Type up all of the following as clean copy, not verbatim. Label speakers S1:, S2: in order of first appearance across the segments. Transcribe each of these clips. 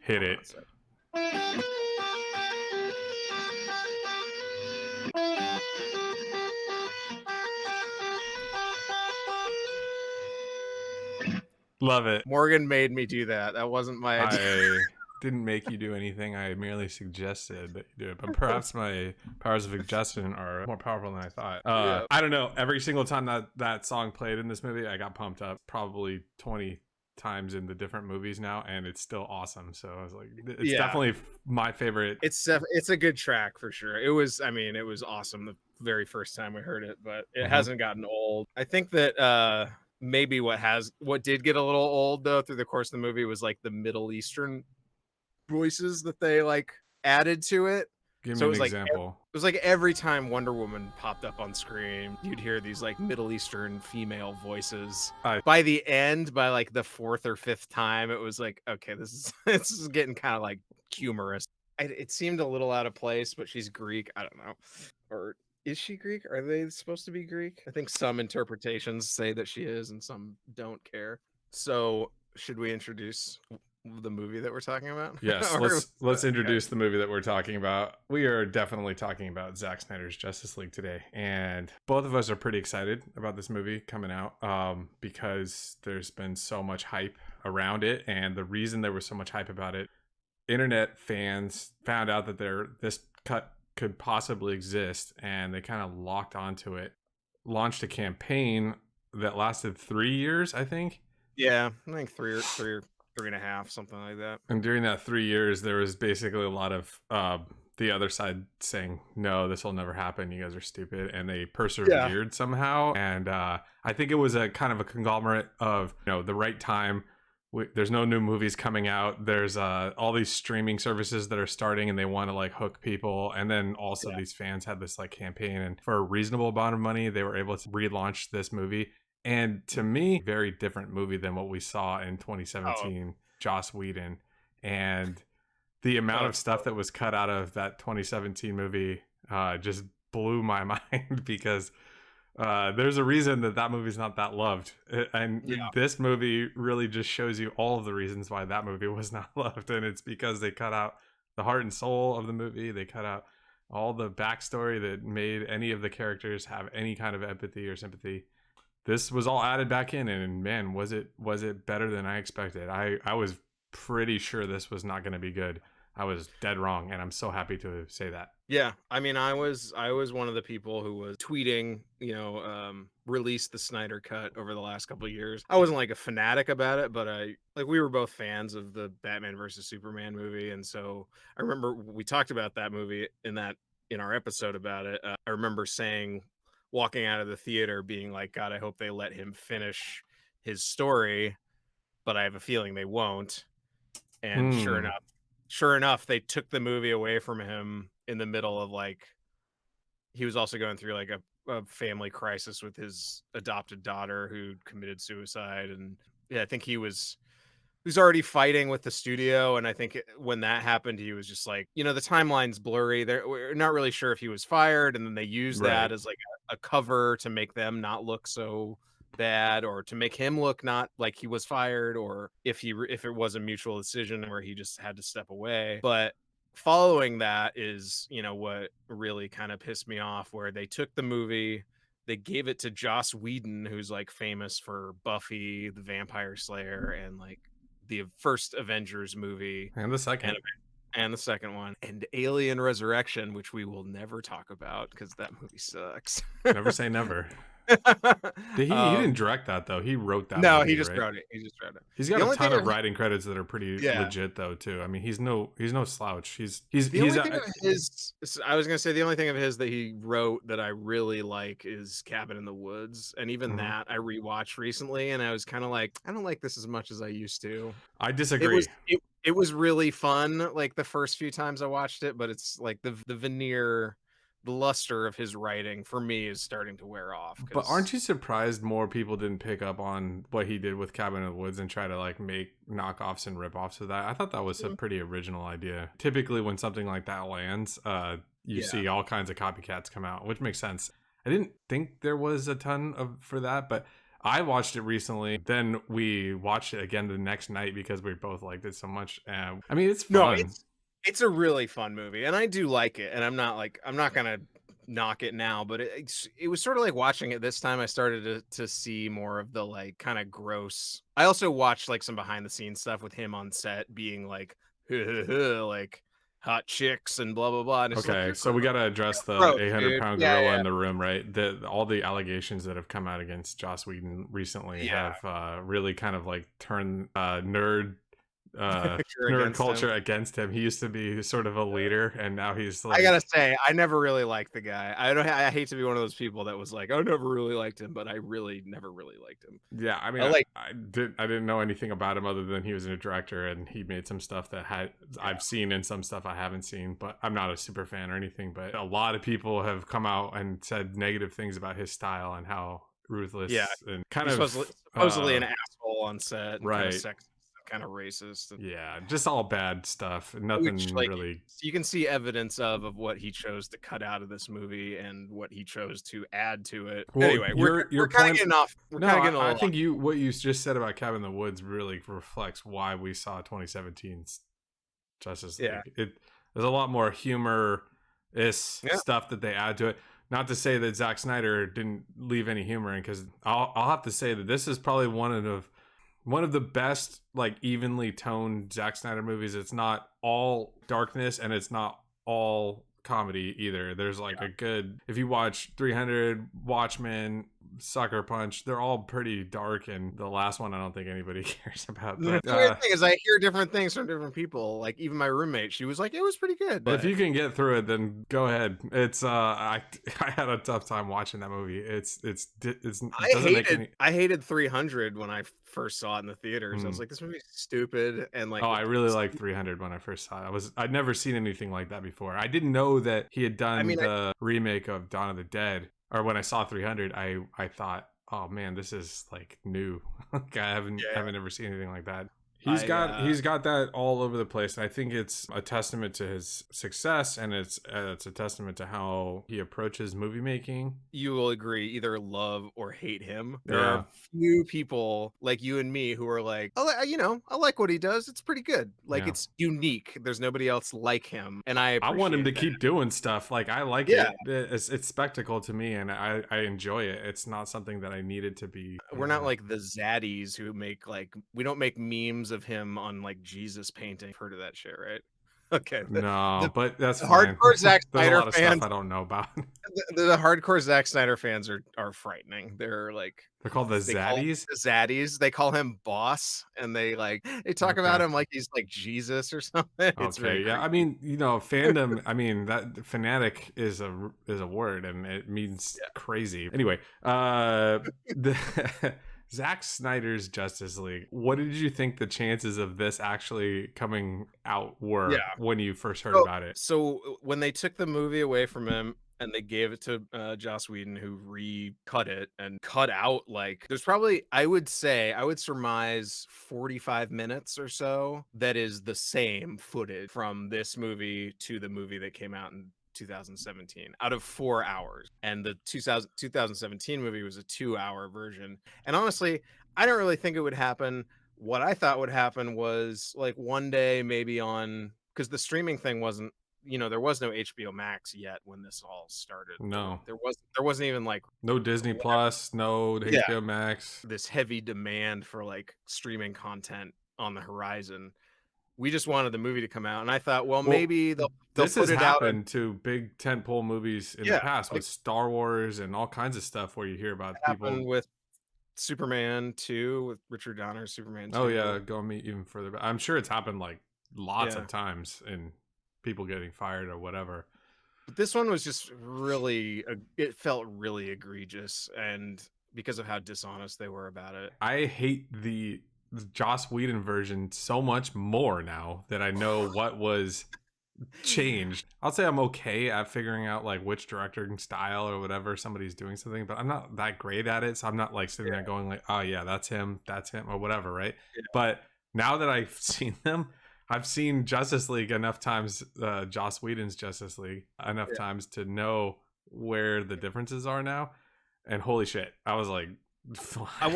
S1: Hit
S2: Hold
S1: it.
S2: on a sec.
S1: Love it.
S2: Morgan made me do that. That wasn't my idea.
S1: I didn't make you do anything. I merely suggested that you do it. But perhaps my powers of suggestion are more powerful than I thought.
S2: Yeah.
S1: I don't know. Every single time that song played in this movie, I got pumped up. Probably 20 times in the different movies now, and it's still awesome. So I was like, it's definitely my favorite.
S2: It's a good track for sure. It was awesome the very first time we heard it, but it hasn't gotten old. I think that maybe what did get a little old though through the course of the movie was like the Middle Eastern voices that they like added to it.
S1: Give
S2: So
S1: me
S2: it
S1: an
S2: was like
S1: example.
S2: every time Wonder Woman popped up on screen, you'd hear these like Middle Eastern female voices. By the end, by like the fourth or fifth time, it was like, okay, this is this is getting kind of like humorous. It seemed a little out of place, but she's Greek. I don't know, or is she Greek? Are they supposed to be Greek? I think some interpretations say that she is, and some don't care. So, should we introduce the movie that we're talking about?
S1: Yes,
S2: Or-
S1: let's introduce the movie that we're talking about. We are definitely talking about Zack Snyder's Justice League today, and both of us are pretty excited about this movie coming out because there's been so much hype around it, and the reason there was so much hype about it, internet fans found out that this cut could possibly exist, and they kind of locked onto it, launched a campaign that lasted 3 years, I think.
S2: Yeah, I think three or 3.5, something like that.
S1: And during that 3 years, there was basically a lot of the other side saying, no, this will never happen. You guys are stupid. And they persevered somehow. And I think it was a kind of a conglomerate of, the right time. There's no new movies coming out. There's all these streaming services that are starting and they want to like hook people. And then also these fans had this like campaign, and for a reasonable amount of money, they were able to relaunch this movie. And to me, very different movie than what we saw in 2017, Joss Whedon. And the amount of stuff that was cut out of that 2017 movie just blew my mind, because there's a reason that movie's not that loved. And this movie really just shows you all of the reasons why that movie was not loved. And it's because they cut out the heart and soul of the movie. They cut out all the backstory that made any of the characters have any kind of empathy or sympathy. This was all added back in, and man, was it better than I expected. I was pretty sure this was not going to be good. I was dead wrong, and I'm so happy to say that.
S2: Yeah, I mean, I was one of the people who was tweeting, release the Snyder cut over the last couple of years. I wasn't like a fanatic about it, but we were both fans of the Batman versus Superman movie, and so I remember we talked about that movie in our episode about it. I remember saying, walking out of the theater, being like, God, I hope they let him finish his story, but I have a feeling they won't. And sure enough, they took the movie away from him in the middle of he was also going through like a family crisis with his adopted daughter who committed suicide. And I think he was already fighting with the studio. And I think when that happened, he was just like, the timeline's blurry. We're not really sure if he was fired. And then they used that as like a cover to make them not look so bad, or to make him look not like he was fired, or if it was a mutual decision where he just had to step away. But following that is, what really kind of pissed me off, where they took the movie, they gave it to Joss Whedon, who's like famous for Buffy the Vampire Slayer and like the first Avengers movie
S1: and the second
S2: one, and Alien Resurrection, which we will never talk about because that movie sucks.
S1: Never say never. He didn't direct that though. He wrote that.
S2: No,
S1: movie,
S2: he just
S1: right?
S2: wrote it.
S1: He's got a ton of writing credits that are pretty legit though too. I mean, he's no slouch. The only thing
S2: of his that he wrote that I really like is Cabin in the Woods, and even that I rewatched recently, and I was kind of like, I don't like this as much as I used to.
S1: I disagree.
S2: It was really fun like the first few times I watched it, but it's like the veneer, the luster of his writing for me is starting to wear off.
S1: But aren't you surprised more people didn't pick up on what he did with Cabin in the Woods and try to like make knockoffs and ripoffs of that? I thought that was a pretty original idea. Typically when something like that lands, you see all kinds of copycats come out, which makes sense. I didn't think there was a ton for that, but I watched it recently. Then we watched it again the next night because we both liked it so much. I mean, it's
S2: No,
S1: fun.
S2: it's a really fun movie, and I do like it. And I'm not gonna knock it now, but it was sort of like watching it this time. I started to see more of the like kind of gross. I also watched like some behind the scenes stuff with him on set being like like hot chicks and blah blah blah. And it's like
S1: Okay,
S2: you're
S1: so we got to address the
S2: gross,
S1: 800
S2: dude.
S1: pound
S2: Yeah,
S1: gorilla
S2: yeah,
S1: in the room, right? All the allegations that have come out against Joss Whedon recently
S2: yeah.
S1: have really kind of like turned
S2: You're
S1: nerd
S2: against him.
S1: culture against him. He used to be sort of a leader, and now he's
S2: I gotta
S1: like,
S2: say, I never really liked the guy. I hate to be one of those people that was like, I never really liked him, but I really never really liked him.
S1: yeah. I mean,
S2: I like,
S1: I didn't know anything about him other than he was a director and he made some stuff that I've seen and some stuff I haven't seen, but I'm not a super fan or anything. But a lot of people have come out and said negative things about his style and how
S2: yeah,
S1: ruthless and kind
S2: he's
S1: of
S2: supposedly an asshole on set and kind of
S1: right.
S2: sexist and kind of racist. And
S1: Yeah, just all bad stuff.
S2: which,
S1: Nothing
S2: like,
S1: really.
S2: you can see evidence of what he chose to cut out of this movie and what he chose to add to it.
S1: Well,
S2: Anyway,
S1: your
S2: we're kind of
S1: point.
S2: getting off. We're
S1: No,
S2: kind of getting a
S1: I
S2: little.
S1: think what you just said about Cabin in the Woods really reflects why we saw 2017's Justice
S2: Yeah,
S1: League. There's a lot more humor is
S2: yeah,
S1: stuff that they add to it. Not to say that Zack Snyder didn't leave any humor in, because I'll have to say that this is probably one of the best like evenly toned Zack Snyder movies. It's not all darkness and it's not all comedy either. There's like a good, if you watch 300, Watchmen, Sucker Punch, they're all pretty dark, and the last one I don't think anybody cares about.
S2: the
S1: But
S2: weird thing is, I hear different things from different people. Like even my roommate, she was like, "It was pretty good."
S1: if
S2: But
S1: you can get through it, then go ahead. It's I had a tough time watching that movie. It doesn't make any.
S2: I hated 300 when I first saw it in the theaters. I
S1: Hmm.
S2: was like, "This movie's stupid," and like,
S1: Oh, I really liked 300 when I first saw it. I'd never seen anything like that before. I didn't know that he had
S2: I
S1: done
S2: mean,
S1: the remake of Dawn of the Dead. Or when I saw 300, I thought, oh man, this is like new. Like I haven't ever seen anything like that. He's got that all over the place, and I think it's a testament to his success, and it's a testament to how he approaches movie making.
S2: you will agree, either love or hate him. There
S1: Yeah,
S2: are few people like you and me who are like, I like what he does. It's pretty good. Like
S1: yeah.
S2: it's unique. There's nobody else like him, and I
S1: I want him to
S2: appreciate that.
S1: keep doing stuff. Like I like
S2: Yeah,
S1: it. It's spectacle to me, and I enjoy it. It's not something that I needed to be.
S2: we're not like the zaddies who make like we don't make memes of him on like Jesus painting. Heard of that shit, right? Okay,
S1: No, but that's
S2: the
S1: fine.
S2: hardcore Zack
S1: There's a
S2: Snyder
S1: lot of stuff
S2: fans,
S1: I don't know about.
S2: the hardcore Zack Snyder fans are frightening. They're like
S1: They're called the
S2: they call him
S1: Zaddies.
S2: the zaddies. They call him boss, and they talk about
S1: Okay.
S2: him like he's like Jesus or something. It's very
S1: Okay. Yeah.
S2: creepy.
S1: I mean, fandom. I mean, that fanatic is a word, and it means crazy. Anyway, the Zack Snyder's Justice League. What did you think the chances of this actually coming out
S2: Yeah.
S1: were when you first heard
S2: So,
S1: about it?
S2: when they took the movie away from him and they gave it to Joss Whedon, who recut it and cut out like there's probably I would surmise 45 minutes or so that is the same footage from this movie to the movie that came out in 2017 out of 4 hours, and the 2017 movie was a 2-hour version. And honestly, I don't really think it would happen. What I thought would happen was like one day maybe on, because the streaming thing wasn't, there was no HBO Max yet when this all started.
S1: No.
S2: There wasn't even like
S1: No Disney Plus. No
S2: yeah,
S1: HBO Max.
S2: this heavy demand for like streaming content on the horizon. We just wanted the movie to come out, and I thought, well,
S1: Well,
S2: maybe they'll
S1: this
S2: put
S1: has
S2: it out.
S1: happened to big tentpole movies in the
S2: Yeah,
S1: past
S2: like
S1: with Star Wars and all kinds of stuff where you hear
S2: it
S1: about
S2: happened
S1: people.
S2: with Superman 2, with Richard Donner's Superman
S1: Oh
S2: 2.
S1: yeah, go me even further back. I'm sure it's happened like lots
S2: Yeah.
S1: of times, and people getting fired or whatever.
S2: But this one was just really, it felt really egregious, and because of how dishonest they were about it.
S1: I hate the Joss Whedon version so much more now that I know what was changed. I'll say I'm okay at figuring out like which directing style or whatever somebody's doing something, but I'm not that great at it. So I'm not like sitting there going like, oh yeah, that's him, or whatever, right?
S2: Yeah.
S1: But now that I've seen them, I've seen Justice League enough times, Joss Whedon's Justice League enough times to know where the differences are now. And holy shit, I was like,
S2: I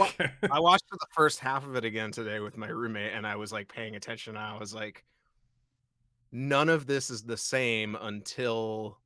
S2: I watched the first half of it again today with my roommate, and I was, like, paying attention, and I was like, "None of this is the same until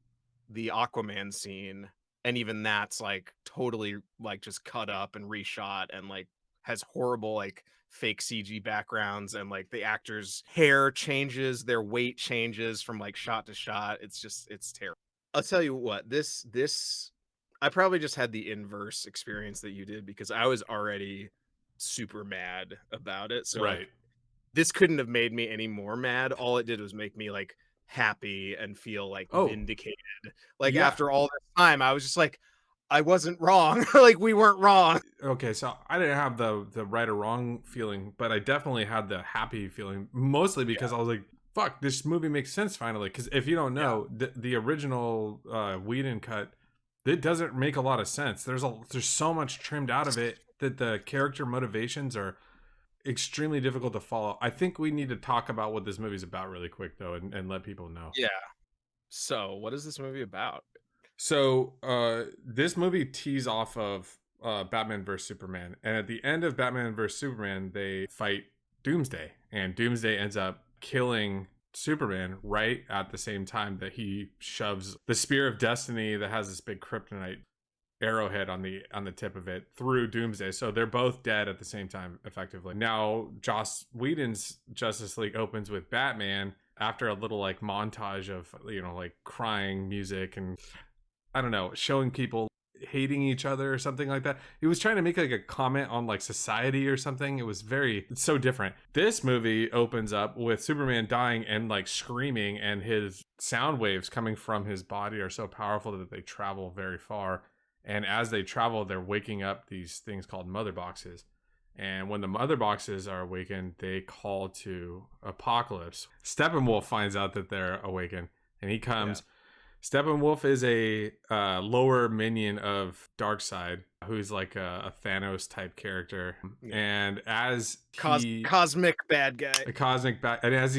S2: the Aquaman scene," and even that's, like, totally, like, just cut up and reshot and, like, has horrible, like, fake CG backgrounds, and, like, the actors' hair changes, their weight changes from, like, shot to shot. It's terrible. I'll tell you what, this I probably just had the inverse experience that you did because I was already super mad about it, so, like,
S1: Right.
S2: this couldn't have made me any more mad. All it did was make me, like, happy and feel, like,
S1: Oh,
S2: vindicated. Like,
S1: yeah.
S2: after all this time, I was just like, "I wasn't wrong." Like, we weren't wrong.
S1: Okay, so I didn't have the right or wrong feeling, but I definitely had the happy feeling, mostly because I
S2: Yeah,
S1: was like, "Fuck, this movie makes sense finally." Because if you don't
S2: yeah.
S1: know, the original Whedon cut, it doesn't make a lot of sense. There's so much trimmed out of it that the character motivations are extremely difficult to follow. I think we need to talk about what this movie's about really quick though, and let people know.
S2: Yeah. So, what is this movie about?
S1: So, this movie tees off of Batman vs Superman, and at the end of Batman vs Superman, they fight Doomsday, and Doomsday ends up killing Superman right at the same time that he shoves the Spear of Destiny that has this big kryptonite arrowhead on the tip of it through Doomsday. So they're both dead at the same time, effectively. Now, Joss Whedon's Justice League opens with Batman after a little like montage of like crying music and I don't know, showing people hating each other or something like that. He was trying to make like a comment on like society or something. It's so different. This movie opens up with Superman dying and like screaming, and his sound waves coming from his body are so powerful that they travel very far. And as they travel, they're waking up these things called mother boxes. And when the mother boxes are awakened, they call to Apocalypse. Steppenwolf finds out that they're awakened, and he
S2: Yeah.
S1: comes. Steppenwolf is a lower minion of Darkseid, who's like a Thanos type character,
S2: Yeah.
S1: and as he
S2: Cosmic bad guy.
S1: a cosmic back, and as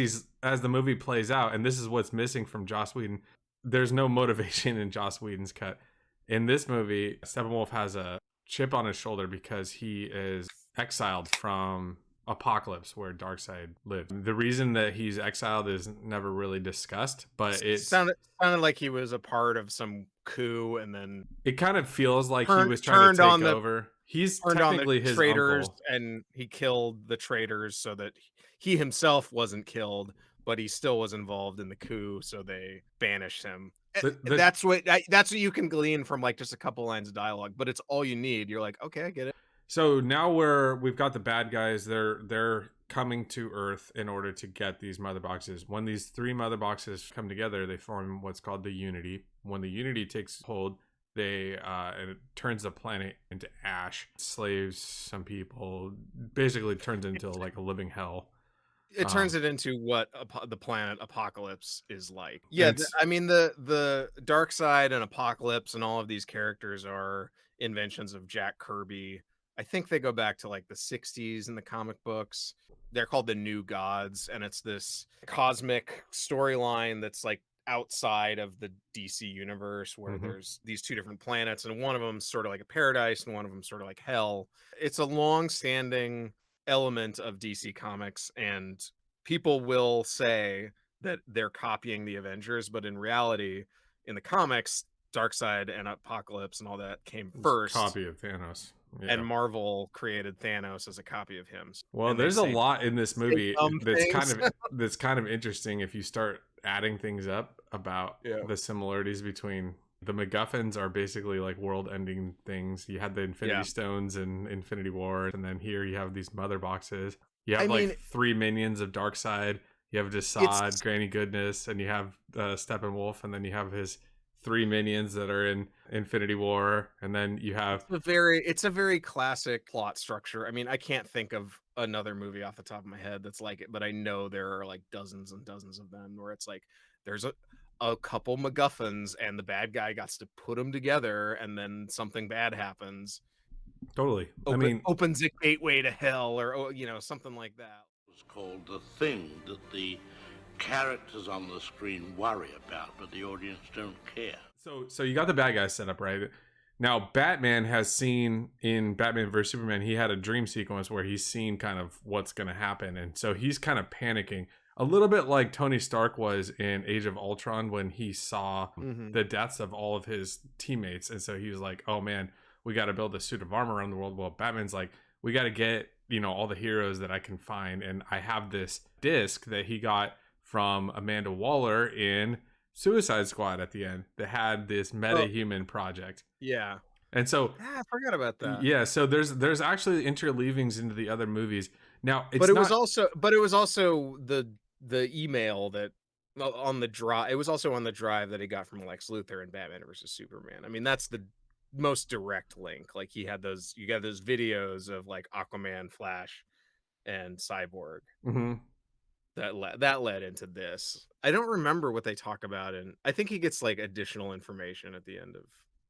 S1: the movie plays out, and this is what's missing from Joss Whedon. There's no motivation in Joss Whedon's cut. In this movie, Steppenwolf has a chip on his shoulder because he is exiled from Apocalypse, where Darkseid lived. The reason that he's exiled is never really discussed, but
S2: Sounded like he was a part of some coup and then
S1: it kind of feels like he was trying to
S2: turned
S1: take
S2: on the
S1: over. He's
S2: turned on the
S1: technically his
S2: traitors,
S1: uncle.
S2: and he killed the traitors so that he himself wasn't killed, but he still was involved in the coup, so they banished him.
S1: The
S2: That's what you can glean from, like, just a couple lines of dialogue, but it's all you need. You're like, "Okay, I get it."
S1: So now we've got the bad guys. They're coming to Earth in order to get these mother boxes. When these three mother boxes come together, they form what's called the Unity. When the Unity takes hold, and it turns the planet into ash, slaves some people, basically turns into like a living hell.
S2: It turns
S1: Um,
S2: it into what the planet Apocalypse is like.
S1: and
S2: Yeah, I mean the Dark Side and Apocalypse and all of these characters are inventions of Jack Kirby. I think they go back to like the 60s in the comic books. They're called the New Gods, and it's this cosmic storyline that's like outside of the DC universe where
S1: mhm.
S2: there's these two different planets, and one of them's sort of like a paradise and one of them sort of like hell. It's a long-standing element of DC Comics, and people will say that they're copying the Avengers, but in reality, in the comics, Darkseid and Apocalypse and all that came
S1: It's a
S2: first,
S1: copy of Thanos.
S2: and
S1: Yeah.
S2: Marvel created Thanos as a copy of him.
S1: Well,
S2: And they
S1: there's a
S2: say
S1: lot in this movie
S2: dumb things.
S1: that's kind of interesting if you start adding things up about
S2: Yeah.
S1: the similarities between the MacGuffins are basically like world-ending things. You had the Infinity
S2: Yeah.
S1: Stones in Infinity War, and then here you have these mother boxes. You have
S2: I mean,
S1: like three minions of Darkseid. You have Desaad,
S2: it's
S1: Granny Goodness, and you have Steppenwolf, and then you have his three minions that are in Infinity War, and then you have
S2: it's a very classic plot structure. I mean, I can't think of another movie off the top of my head that's like it, but I know there are like dozens and dozens of them where it's like there's a couple MacGuffins and the bad guy got to put them together, and then something bad happens,
S1: totally. I mean,
S2: opens a gateway to hell, or something like that.
S3: It's called the thing that the characters on the screen worry about, but the audience don't care.
S1: so you got the bad guys set up, right? Now, Batman has seen in Batman vs Superman, he had a dream sequence where he's seen kind of what's going to happen, and so he's kind of panicking a little bit like Tony Stark was in Age of Ultron when he saw the deaths of all of his teammates, and so he was like, "Oh man, we got to build a suit of armor around the world." Well, Batman's like, "We got to get all the heroes that I can find, and I have this disc that he got from Amanda Waller in Suicide Squad at the end that had this meta-human project."
S2: Yeah.
S1: And so
S2: I forgot about that.
S1: yeah, so there's actually interleavings into the other movies. Now,
S2: But it was also the email that on the drive. It was also on the drive that he got from Lex Luthor in Batman versus Superman. I mean, that's the most direct link. Like you got those videos of like Aquaman, Flash, and Cyborg. That led into this. I don't remember what they talk about, and I think he gets like additional information at the end of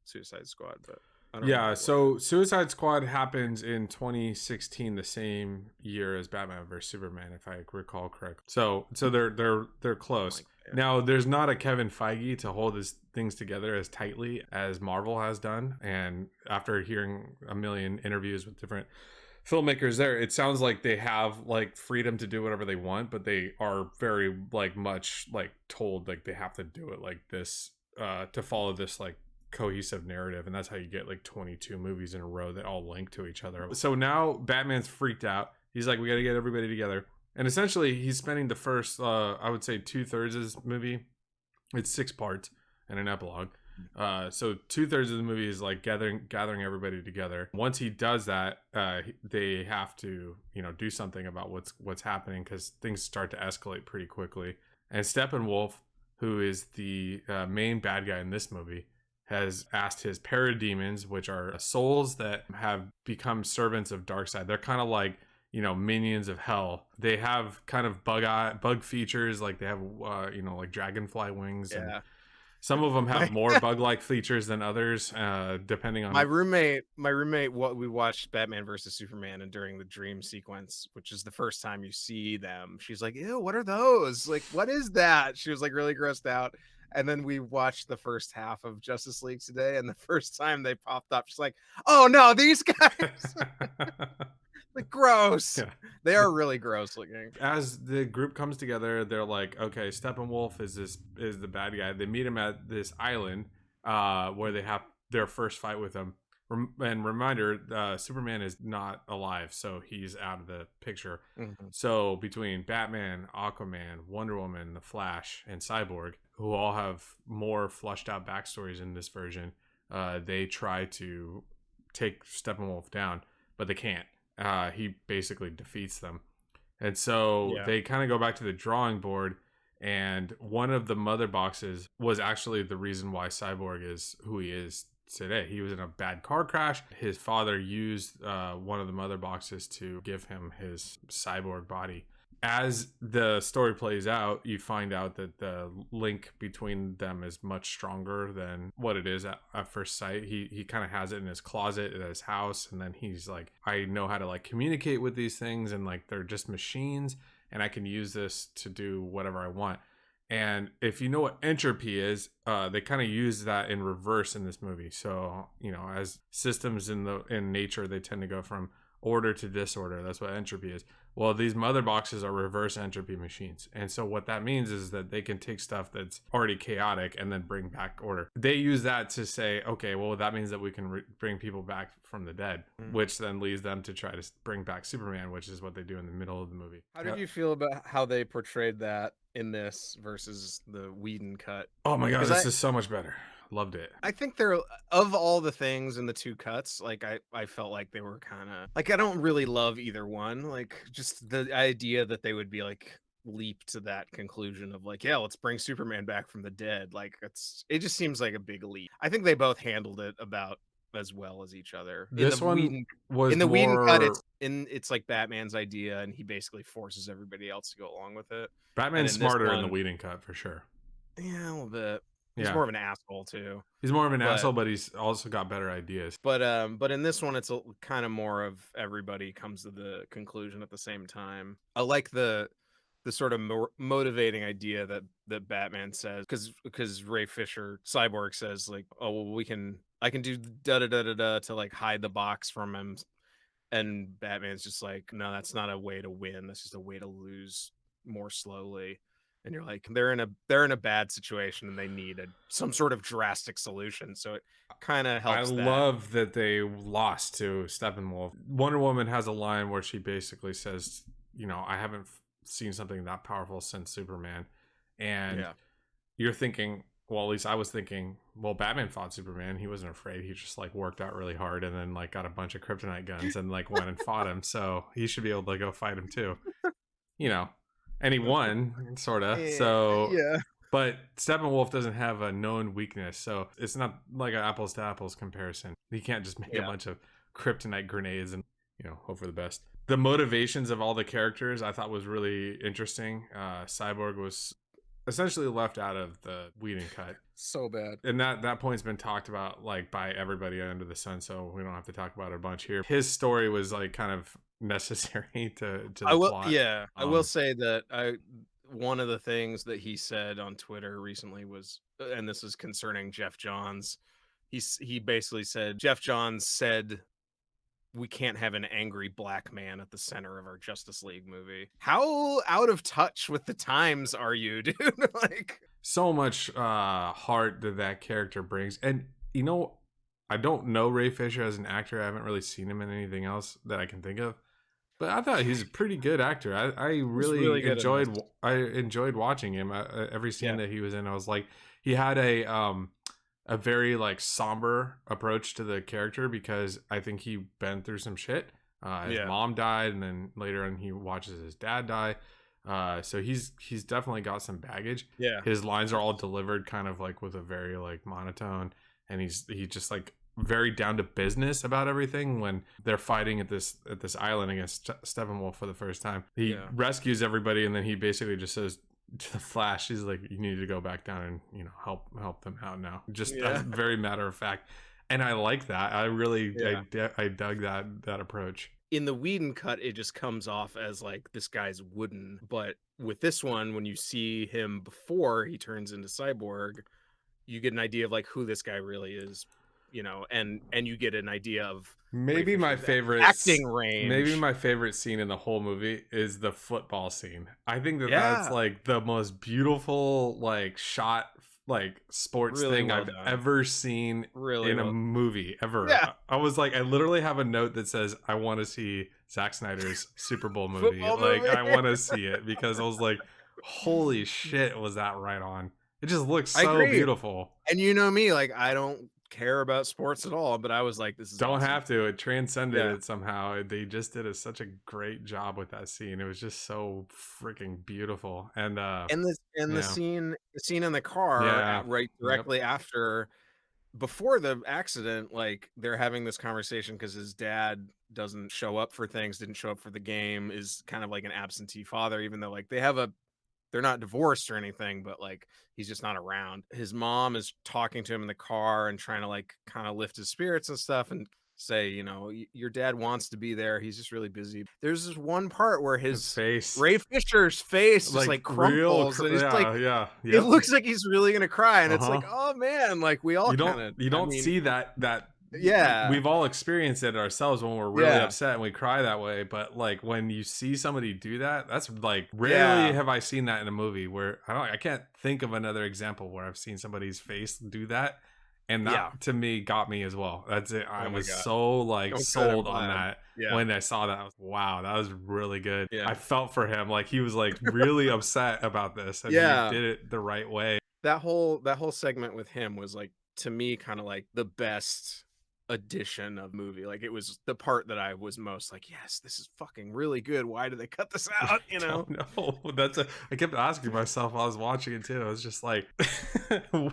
S2: Suicide Squad, but I don't
S1: yeah. So Suicide Squad happens in 2016, the same year as Batman vs Superman, if I recall correctly. So they're close. Now, there's not a Kevin Feige to hold his things together as tightly as Marvel has done, and after hearing a million interviews with different filmmakers there, it sounds like they have like freedom to do whatever they want, but they are very like much like told like they have to do it like this to follow this like cohesive narrative, and that's how you get like 22 movies in a row that all link to each other. So now Batman's freaked out. He's like, we got to get everybody together, and essentially he's spending the first I would say 2/3 of this movie, it's 6 parts and an epilogue. So 2/3 of the movie is like gathering everybody together. Once he does that, they have to do something about what's happening, because things start to escalate pretty quickly. And Steppenwolf, who is the main bad guy in this movie, has asked his parademons, which are souls that have become servants of Darkseid. They're kind of like minions of hell. They have kind of bug features, like they have like dragonfly wings.
S2: Yeah.
S1: And some of them have more bug-like features than others, depending on...
S2: My roommate, we watched Batman versus Superman, and during the dream sequence, which is the first time you see them, she's like, ew, what are those? Like, what is that? She was like really grossed out. And then we watched the first half of Justice League today, and the first time they popped up, she's like, oh no, these guys! Like, gross. Yeah. They are really gross looking.
S1: As the group comes together, they're like, okay, Steppenwolf is the bad guy. They meet him at this island where they have their first fight with him. And reminder, Superman is not alive, so he's out of the picture. So between Batman, Aquaman, Wonder Woman, The Flash, and Cyborg, who all have more fleshed out backstories in this version, they try to take Steppenwolf down, but they can't. He basically defeats them. And so they kind of go back to the drawing board, and one of the mother boxes was actually the reason why Cyborg is who he is today. He was in a bad car crash. His father used one of the mother boxes to give him his cyborg body. As the story plays out, you find out that the link between them is much stronger than what it is at first sight. He kind of has it in his closet at his house, and then he's like, I know how to like communicate with these things, and like they're just machines, and I can use this to do whatever I want. And if you know what entropy is, they kind of use that in reverse in this movie. So as systems in nature, they tend to go from order to disorder. That's what entropy is. Well, these mother boxes are reverse entropy machines. And so what that means is that they can take stuff that's already chaotic and then bring back order. They use that to say, okay, well, that means that we can bring people back from the dead, which then leads them to try to bring back Superman, which is what they do in the middle of the movie.
S2: How did you feel about how they portrayed that in this versus the Whedon cut?
S1: Oh my God, this is so much better. Loved it.
S2: I think they're, of all the things in the two cuts, like I felt like they were kind of like, I don't really love either one. Like just the idea that they would be like leap to that conclusion of like, yeah, let's bring Superman back from the dead. Like it just seems like a big leap. I think they both handled it about as well as each other.
S1: This one was
S2: in the
S1: more...
S2: Whedon cut, it's like Batman's idea, and he basically forces everybody else to go along with it.
S1: Batman's smarter in the Whedon cut for sure.
S2: Yeah, a little bit. He's more of an asshole too.
S1: He's more of an asshole, but he's also got better ideas.
S2: But in this one, it's kind of more of everybody comes to the conclusion at the same time. I like the the sort of motivating idea that Batman says, because Ray Fisher Cyborg says like, oh well, I can do da da da da da to like hide the box from him, and Batman's just like, no, that's not a way to win, that's just a way to lose more slowly. And you're like, they're in a bad situation and they need some sort of drastic solution, so it kind of helps.
S1: I love that they lost to Steppenwolf. Wonder Woman has a line where she basically says, I haven't seen something that powerful since Superman. And you're thinking, well, at least I was thinking, well, Batman fought Superman, he wasn't afraid, he just like worked out really hard and then like got a bunch of kryptonite guns and like went and fought him, so he should be able to go fight him too, and he won, sort of. So
S2: yeah.
S1: But Steppenwolf doesn't have a known weakness, so it's not like an apples to apples comparison. He can't just make a bunch of kryptonite grenades and hope for the best. The motivations of all the characters I thought was really interesting. Cyborg was essentially left out of the Whedon cut.
S2: So bad.
S1: And that point's been talked about like by everybody under the sun, so we don't have to talk about it a bunch here. His story was like kind of necessary to the plot.
S2: Yeah, I will say that one of the things that he said on Twitter recently was, and this is concerning Jeff Johns, he basically said, Jeff Johns said, we can't have an angry black man at the center of our Justice League movie. How out of touch with the times are you, dude? Like,
S1: so much heart that character brings. And I don't know Ray Fisher as an actor. I haven't really seen him in anything else that I can think of, but I thought he's a pretty good actor. I really enjoyed watching him. Every scene that he was in, I was like, he had a very like somber approach to the character, because I think he been through some shit. His mom died, and then later on he watches his dad die. So he's definitely got some baggage.
S2: Yeah,
S1: his lines are all delivered kind of like with a very like monotone, and he's just like very down to business about everything. When they're fighting at this island against Steppenwolf for the first time, he rescues everybody, and then he basically just says to the Flash, he's like, you need to go back down and help them out now. Just very matter of fact, and I like that. I really I dug that approach.
S2: In the Whedon cut, it just comes off as like, this guy's wooden, but with this one, when you see him before he turns into Cyborg, you get an idea of like who this guy really is, and you get an idea of
S1: maybe my favorite
S2: acting range.
S1: Maybe my favorite scene in the whole movie is the football scene. I think that's like the most beautiful like shot, like sports thing I've ever seen in a movie ever.
S2: Yeah.
S1: I was like, I literally have a note that says I want to see Zack Snyder's Super Bowl movie. I want to see it, because I was like, holy shit, was that right on? It just looks so beautiful.
S2: And me, like, I don't care about sports at all, but I was like, this is
S1: don't
S2: awesome.
S1: Have to. It transcended it somehow. They just did such a great job with that scene. It was just so freaking beautiful. And
S2: the scene in the car right directly after, before the accident, like they're having this conversation because his dad didn't show up for the game, is kind of like an absentee father, even though like they're not divorced or anything, but like he's just not around. His mom is talking to him in the car and trying to like kind of lift his spirits and stuff, and say, your dad wants to be there, he's just really busy. There's this one part where his face, Ray Fisher's face, just like crumples, and he's it looks like he's really gonna cry, and it's like, oh man, like we all
S1: you don't see that we've all experienced it ourselves when we're really upset and we cry that way. But like when you see somebody do that, that's like rarely have I seen that in a movie. Where I can't think of another example where I've seen somebody's face do that, and that to me got me as well. That's it. I was so like sold on that when I saw that. I was, wow, that was really good. I felt for him, like he was like really upset about this, and he did it the right way.
S2: That whole segment with him was like, to me, kind of like the best addition of movie. Like it was the part that I was most like, yes, this is fucking really good. Why did they cut this out?
S1: No, I kept asking myself while I was watching it too. I was just like,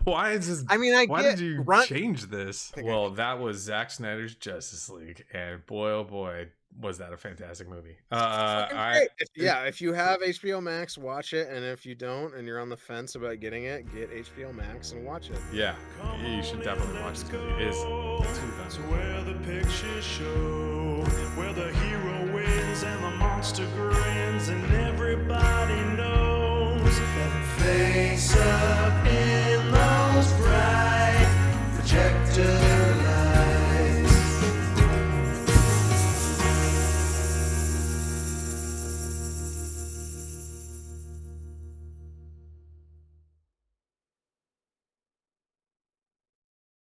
S1: why is this?
S2: I mean,
S1: why did you change this? Well, that was Zack Snyder's Justice League, and boy, oh boy, was that a fantastic movie.
S2: If you have HBO Max, watch it, and if you don't and you're on the fence about getting it, get HBO Max and watch it.
S1: You should definitely watch this movie. It is too fun.
S4: Where the pictures show, where the hero wins. wins and the monster grins and everybody knows